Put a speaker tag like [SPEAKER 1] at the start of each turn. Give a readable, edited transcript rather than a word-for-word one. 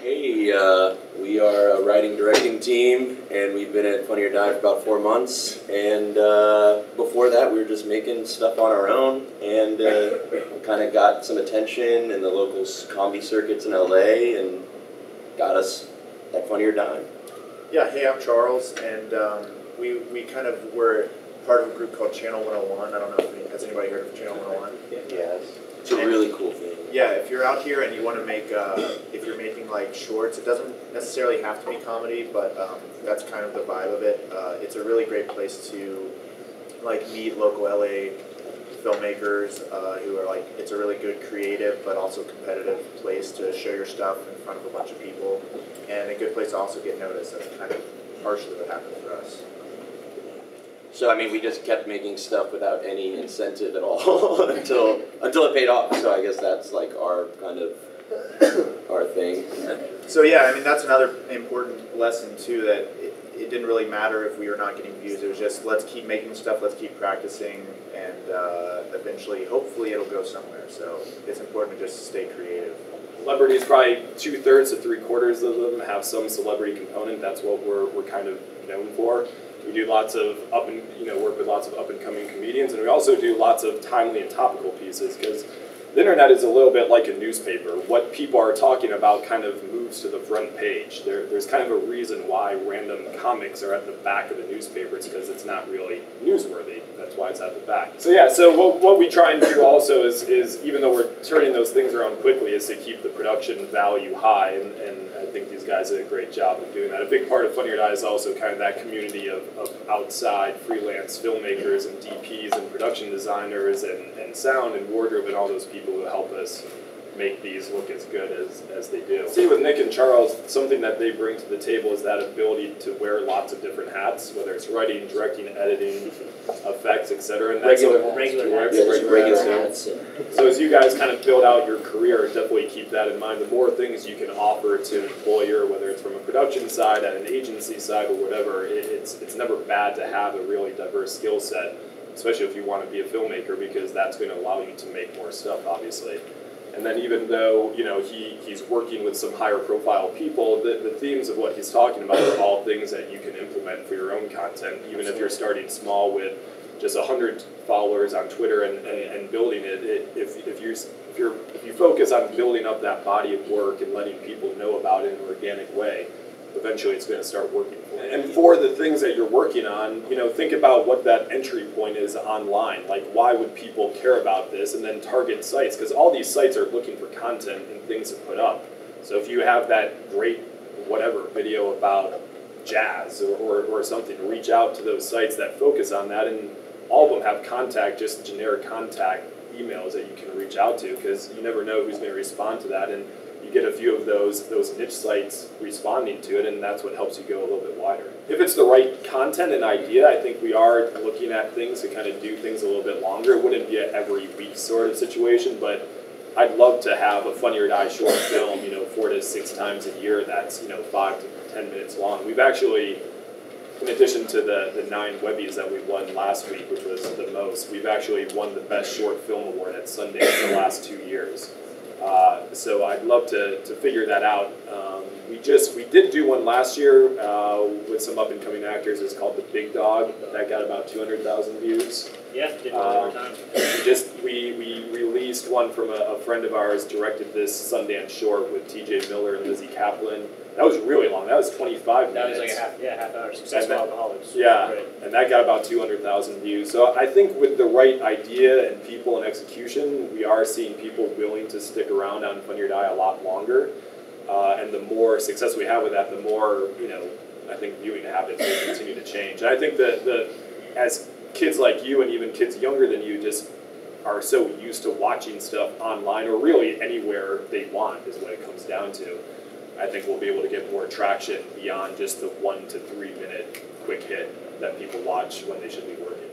[SPEAKER 1] Hey, we are a writing directing team, and we've been at Funny or Die for about 4 months. And before that, we were just making stuff on our own, and kind of got some attention in the local comedy circuits in LA, and got us at Funny or Die.
[SPEAKER 2] Yeah, hey, I'm Charles, and we kind of were part of a group called Channel 101. I don't know if has anybody heard of Channel 101?
[SPEAKER 1] Yes. It's a really cool thing.
[SPEAKER 2] Yeah, if you're out here and you want to make, if you're making like shorts, it doesn't necessarily have to be comedy, but that's kind of the vibe of it. It's a really great place to like meet local LA filmmakers who are like, it's a really good creative but also competitive place to show your stuff in front of a bunch of people, and a good place to also get noticed. That's kind of partially what happened for us.
[SPEAKER 1] So, I mean, we just kept making stuff without any incentive at all until it paid off. So I guess that's like our kind of our thing.
[SPEAKER 2] So yeah, I mean, that's another important lesson too, that it didn't really matter if we were not getting views. It was just, let's keep making stuff, let's keep practicing, and eventually, hopefully it'll go somewhere. So it's important to just stay creative.
[SPEAKER 3] Celebrities, probably 2/3 to 3/4 of them have some celebrity component. That's what we're kind of known for. We do lots of work with lots of up and coming comedians, and we also do lots of timely and topical pieces, because the internet is a little bit like a newspaper. What people are talking about kind of moves to the front page. There's kind of a reason why random comics are at the back of the newspaper. It's because it's not really newsworthy. That's why it's at the back. So yeah, so what we try and do also is even though we're turning those things around quickly, is to keep the production value high, and I think these guys did a great job of doing that. A big part of Funny or Die is also kind of that community of outside freelance filmmakers and DPs and production designers and sound and wardrobe and all those people who help us make these look as good as they do. See, with Nick and Charles, something that they bring to the table is that ability to wear lots of different hats, whether it's writing, directing, editing, effects, etc. And that's regular hats. So as you guys kind of build out your career, definitely keep that in mind. The more things you can offer to an employer, whether it's from a production side, at an agency side, or whatever, it's never bad to have a really diverse skill set, especially if you want to be a filmmaker, because that's going to allow you to make more stuff, obviously. And then even though, he's working with some higher profile people, the themes of what he's talking about are all things that you can implement for your own content, even if you're starting small with just 100 followers on Twitter and building it. If you focus on building up that body of work and letting people know about it in an organic way, eventually it's going to start working for you. And for the things that you're working on, think about what that entry point is online. Like, why would people care about this? And then target sites, because all these sites are looking for content and things to put up. So if you have that great whatever video about jazz or something, reach out to those sites that focus on that, and all of them have just generic contact emails that you can reach out to, because you never know who's going to respond to that, and you get a few of those niche sites responding to it, and that's what helps you go a little bit wider. If it's the right content and idea, I think we are looking at things to kind of do things a little bit longer. It wouldn't be an every week sort of situation, but I'd love to have a Funny or Die short film, 4 to 6 times a year that's, 5 to 10 minutes long. We've actually, in addition to the 9 Webbies that we won last week, which was the most, we've actually won the Best Short Film Award at Sundance the last 2 years. So I'd love to figure that out. We did do one last year with some up and coming actors. It's called The Big Dog. That got about 200,000 views.
[SPEAKER 4] Yeah, did one time.
[SPEAKER 3] We released one from a friend of ours, directed this Sundance short with TJ Miller and Lizzie Kaplan. That was really long. That was 25 minutes.
[SPEAKER 4] That was like a half hour. Successful Alcoholics.
[SPEAKER 3] Yeah, and that got about 200,000 views. So I think with the right idea and people and execution, we are seeing people willing to stick around on Funny or Die a lot longer. And the more success we have with that, the more, I think viewing habits will continue to change. And I think that as kids like you and even kids younger than you just are so used to watching stuff online, or really anywhere they want is what it comes down to, I think we'll be able to get more traction beyond just the 1 to 3 minute quick hit that people watch when they should be working.